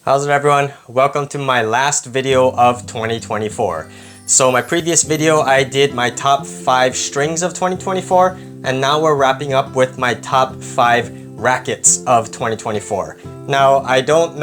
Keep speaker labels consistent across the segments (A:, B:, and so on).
A: How's it everyone? Welcome to my last video of 2024. So my previous video I did my top 5 strings of 2024 and now we're wrapping up with my top 5 rackets of 2024. Now I don't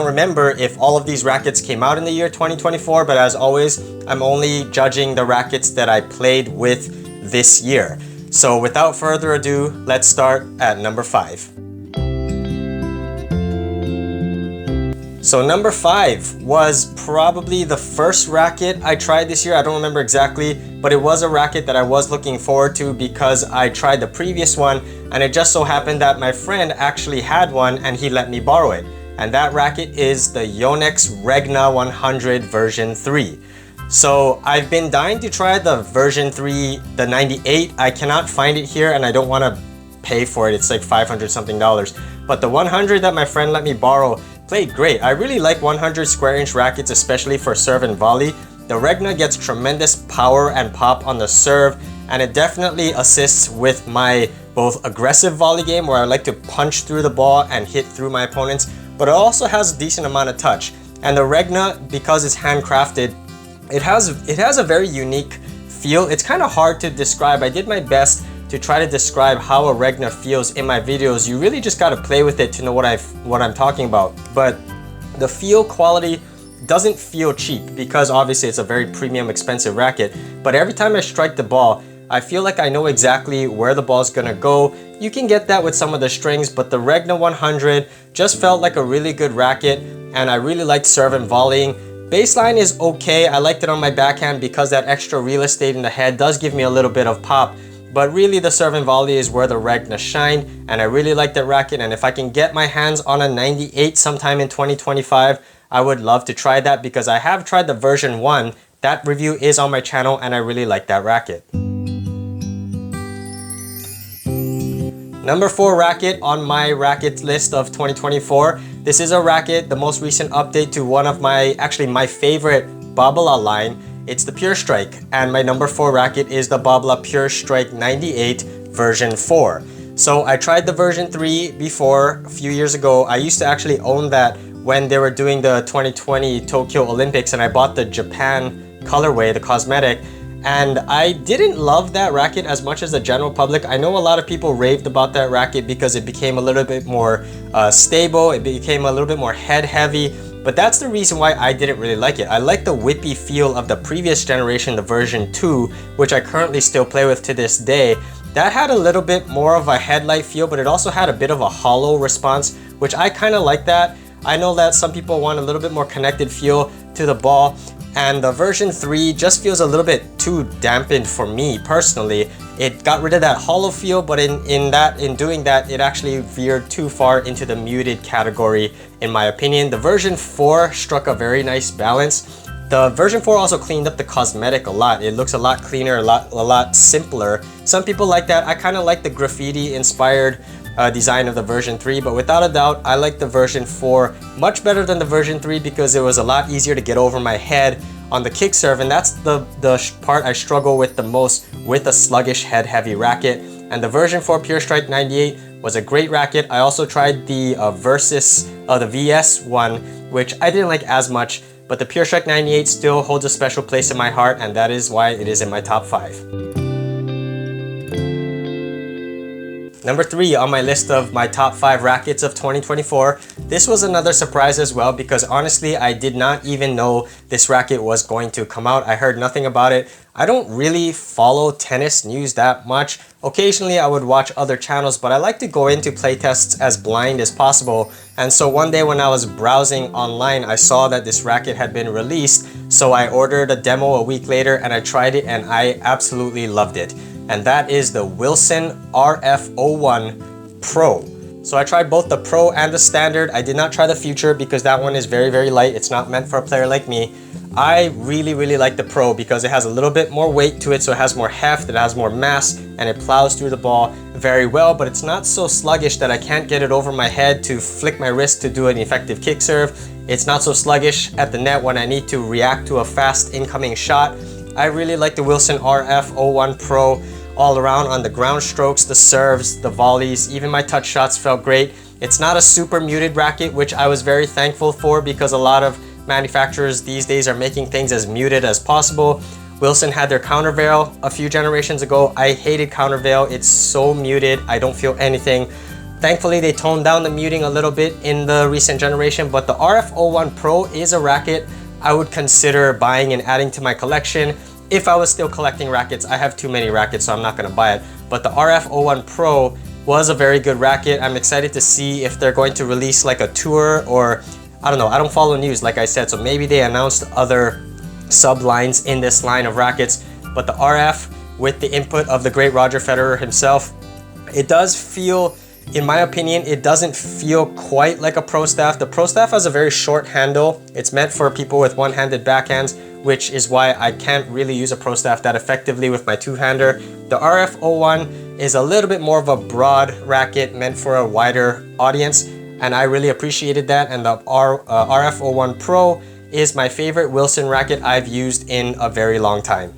A: remember if all of these rackets came out in the year 2024, but as always I'm only judging the rackets that I played with this year. So without further ado, let's start at number 5. So number 5 was probably the first racket I tried this year. I don't remember exactly, but it was a racket that I was looking forward to because I tried the previous one and it just so happened that my friend actually had one and he let me borrow it. And that racket is the Yonex Regna 100 version 3. So I've been dying to try the version 3, the 98. I cannot find it here and I don't want to pay for it. It's like $500 something. But the 100 that my friend let me borrow played great. I really like 100 square inch rackets, especially for serve and volley. The Regna gets tremendous power and pop on the serve, and it definitely assists with my both aggressive volley game where I like to punch through the ball and hit through my opponents, but it also has a decent amount of touch. And the Regna, because it's handcrafted, it has a very unique feel. It's kind of hard to describe. I did my best to try to describe how a Regna feels in my videos. You really just got to play with it to know what I'm talking about. But the feel quality doesn't feel cheap because obviously it's a very premium expensive racket, but every time I strike the ball I feel like I know exactly where the ball's gonna go. You can get that with some of the strings, but the Regna 100 just felt like a really good racket and I really liked serve and volleying. Baseline is okay. I liked it on my backhand because that extra real estate in the head does give me a little bit of pop. But really the serve and volley is where the Regna shined, and I really like that racket, and if I can get my hands on a 98 sometime in 2025, I would love to try that because I have tried the version 1. That review is on my channel and I really like that racket. Number 4 racket on my racket list of 2024. This is a racket, the most recent update to one of my favorite Babolat line. It's the Pure Strike, and my number 4 racket is the Babolat Pure Strike 98 version 4. So I tried the version 3 before a few years ago. I used to actually own that when they were doing the 2020 Tokyo Olympics, and I bought the Japan colorway, the cosmetic, and I didn't love that racket as much as the general public. I know a lot of people raved about that racket because it became a little bit more stable, it became a little bit more head heavy. But that's the reason why I didn't really like it. I like the whippy feel of the previous generation, the version 2, which I currently still play with to this day. That had a little bit more of a headlight feel, but it also had a bit of a hollow response, which I kind of like that. I know that some people want a little bit more connected feel to the ball, and the version 3 just feels a little bit too dampened for me personally. It got rid of that hollow feel, but in doing that, it actually veered too far into the muted category in my opinion. The version 4 struck a very nice balance. The version 4 also cleaned up the cosmetic a lot. It looks a lot cleaner, a lot simpler. Some people like that. I kind of like the graffiti inspired design of the version 3, but without a doubt I like the version 4 much better than the version 3 because it was a lot easier to get over my head on the kick serve, and that's the part I struggle with the most with a sluggish head heavy racket. And the version 4 Pure Strike 98 was a great racket. I also tried the the VS one, which I didn't like as much, but the Pure Strike 98 still holds a special place in my heart, and that is why it is in my top 5. Number 3 on my list of my top 5 rackets of 2024. This was another surprise as well because honestly I did not even know this racket was going to come out. I heard nothing about it. I don't really follow tennis news that much. Occasionally I would watch other channels, but I like to go into playtests as blind as possible. And so one day when I was browsing online, I saw that this racket had been released. So I ordered a demo a week later and I tried it and I absolutely loved it. And that is the Wilson RF01 Pro. So I tried both the Pro and the Standard. I did not try the Future because that one is very, very light. It's not meant for a player like me. I really, really like the Pro because it has a little bit more weight to it, so it has more heft, it has more mass, and it plows through the ball very well, but it's not so sluggish that I can't get it over my head to flick my wrist to do an effective kick serve. It's not so sluggish at the net when I need to react to a fast incoming shot. I really like the Wilson RF01 Pro. all around on the ground strokes, the serves, the volleys, even my touch shots felt great. It's not a super muted racket, which I was very thankful for because a lot of manufacturers these days are making things as muted as possible. Wilson had their countervail a few generations ago. I hated countervail. It's so muted. I don't feel anything. Thankfully, they toned down the muting a little bit in the recent generation, but the RF01 Pro is a racket I would consider buying and adding to my collection if I was still collecting rackets. I have too many rackets, so I'm not gonna buy it. But the RF01 Pro was a very good racket. I'm excited to see if they're going to release like a tour, or I don't know, I don't follow news like I said, so maybe they announced other sub lines in this line of rackets. But the RF with the input of the great Roger Federer himself, it does feel, in my opinion, it doesn't feel quite like a Pro Staff. The Pro Staff has a very short handle. It's meant for people with one-handed backhands, which is why I can't really use a Pro Staff that effectively with my two-hander. The RF01 is a little bit more of a broad racket meant for a wider audience, and I really appreciated that. And the RF01 Pro is my favorite Wilson racket I've used in a very long time.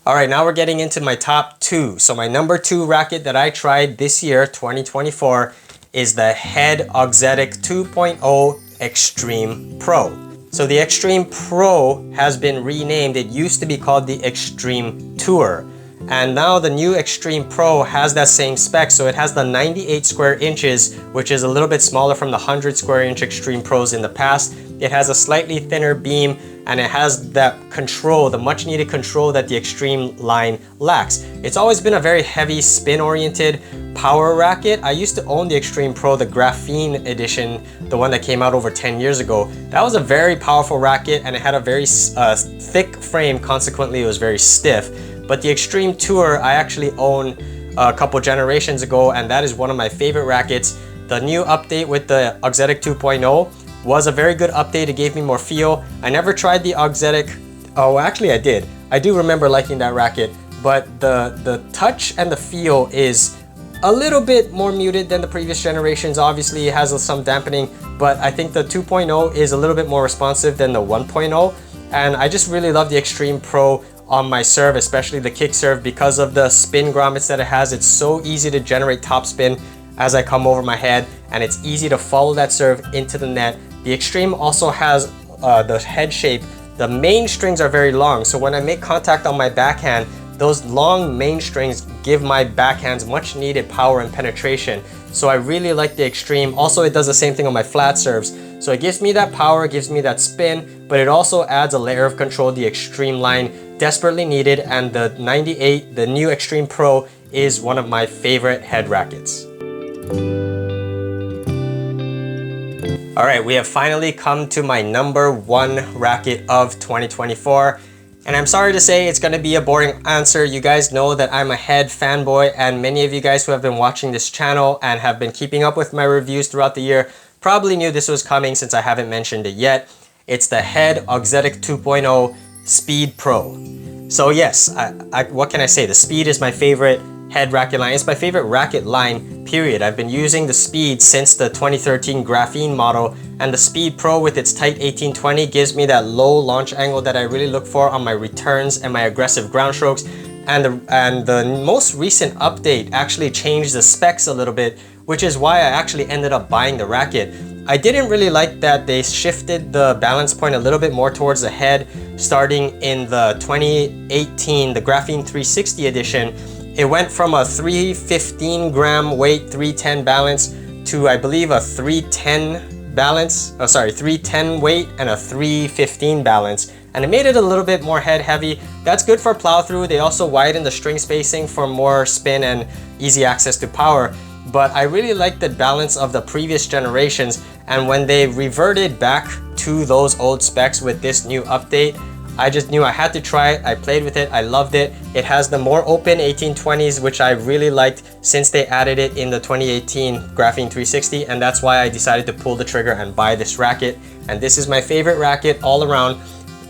A: All right, now we're getting into my top two. So my number two racket that I tried this year, 2024, is the 𝐻𝐸𝐬𝐬𝐿 2.0 Extreme Pro. So the Extreme Pro has been renamed. It used to be called the Extreme Tour. And now the new Extreme Pro has that same spec. So it has the 98 square inches, which is a little bit smaller from the 100 square inch Extreme Pros in the past. It has a slightly thinner beam, and it has that control, the much needed control that the Extreme line lacks. It's always been a very heavy spin oriented power racket. I used to own the Extreme Pro, the Graphene edition, the one that came out over 10 years ago. That was a very powerful racket, and it had a very thick frame. Consequently, it was very stiff. But the Extreme Tour I actually own a couple generations ago, and that is one of my favorite rackets. The new update with the 𝐤𝐸𝐬𝐬 2.0 was a very good update. It gave me more feel. I never tried the 𝐤𝐸𝐬𝐬. Oh, actually I did. I do remember liking that racket, but the touch and the feel is a little bit more muted than the previous generations. Obviously it has some dampening, but I think the 2.0 is a little bit more responsive than the 1.0. And I just really love the Extreme Pro on my serve, especially the kick serve, because of the spin grommets that it has. It's so easy to generate topspin as I come over my head, and it's easy to follow that serve into the net. The Extreme also has the head shape. The main strings are very long, so when I make contact on my backhand, those long main strings give my backhands much needed power and penetration. So I really like the Extreme. Also, it does the same thing on my flat serves. So it gives me that power, gives me that spin, but it also adds a layer of control the Extreme line desperately needed. And the 98, the new Extreme Pro, is one of my favorite head rackets. All right, we have finally come to my number one racket of 2024. And I'm sorry to say it's gonna be a boring answer. You guys know that I'm a head fanboy, and many of you guys who have been watching this channel and have been keeping up with my reviews throughout the year probably knew this was coming since I haven't mentioned it yet. It's the 𝐻𝐸𝐬𝐬𝐬 2.0 Speed Pro. So yes, what can I say? The Speed is my favorite head racket line. It's my favorite racket line, period. I've been using the Speed since the 2013 Graphene model, and the Speed Pro with its tight 1820 gives me that low launch angle that I really look for on my returns and my aggressive ground strokes. And the most recent update actually changed the specs a little bit, which is why I actually ended up buying the racket. I didn't really like that they shifted the balance point a little bit more towards the head. Starting in the 2018, the Graphene 360 edition, it went from a 315 gram weight, 310 balance to, I believe, a 310 balance. Oh, sorry, 310 weight and a 315 balance. And it made it a little bit more head heavy. That's good for plow through. They also widened the string spacing for more spin and easy access to power. But I really like the balance of the previous generations, and when they reverted back to those old specs with this new update, I just knew I had to try it. I played with it, I loved it. It has the more open 1820s, which I really liked since they added it in the 2018 Graphene 360, and that's why I decided to pull the trigger and buy this racket. And this is my favorite racket all around.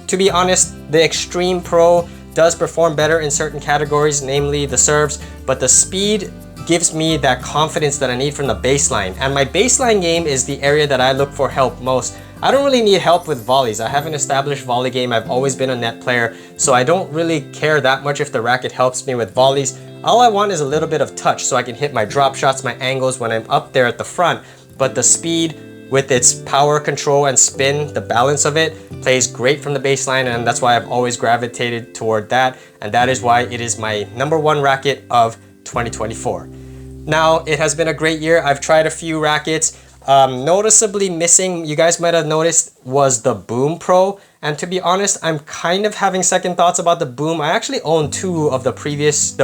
A: To be honest, the Extreme Pro does perform better in certain categories, namely the serves, but the Speed gives me that confidence that I need from the baseline. And my baseline game is the area that I look for help most. I don't really need help with volleys. I have an established volley game. I've always been a net player, so I don't really care that much if the racket helps me with volleys. All I want is a little bit of touch so I can hit my drop shots, my angles when I'm up there at the front. But the speed with its power control and spin, the balance of it plays great from the baseline, and that's why I've always gravitated toward that, and that is why it is my #1 racket of 2024. Now, it has been a great year. I've tried a few rackets. Noticeably missing, you guys might have noticed, was the Boom Pro. And to be honest, I'm kind of having second thoughts about the Boom. I actually own 2 of the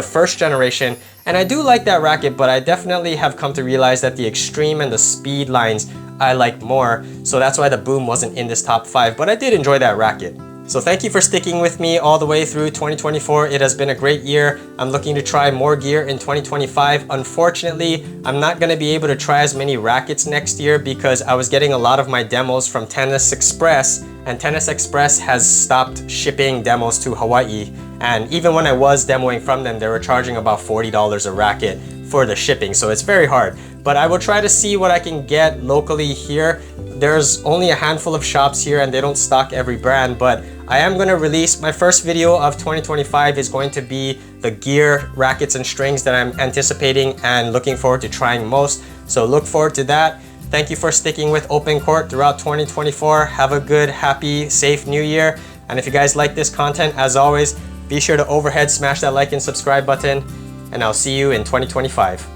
A: first generation, and I do like that racket, but I definitely have come to realize that the Extreme and the Speed lines I like more. So that's why the Boom wasn't in this top 5, but I did enjoy that racket. So thank you for sticking with me all the way through 2024. It has been a great year. I'm looking to try more gear in 2025. Unfortunately, I'm not going to be able to try as many rackets next year because I was getting a lot of my demos from Tennis Express, and Tennis Express has stopped shipping demos to Hawaii. And even when I was demoing from them, they were charging about $40 a racket for the shipping, so it's very hard. But I will try to see what I can get locally here. There's only a handful of shops here and they don't stock every brand, but I am going to release my first video of 2025 is going to be the gear, rackets, and strings that I'm anticipating and looking forward to trying most. So look forward to that. Thank you for sticking with OpenCourt throughout 2024. Have a good, happy, safe new year. And if you guys like this content, as always, be sure to overhead smash that like and subscribe button, and I'll see you in 2025.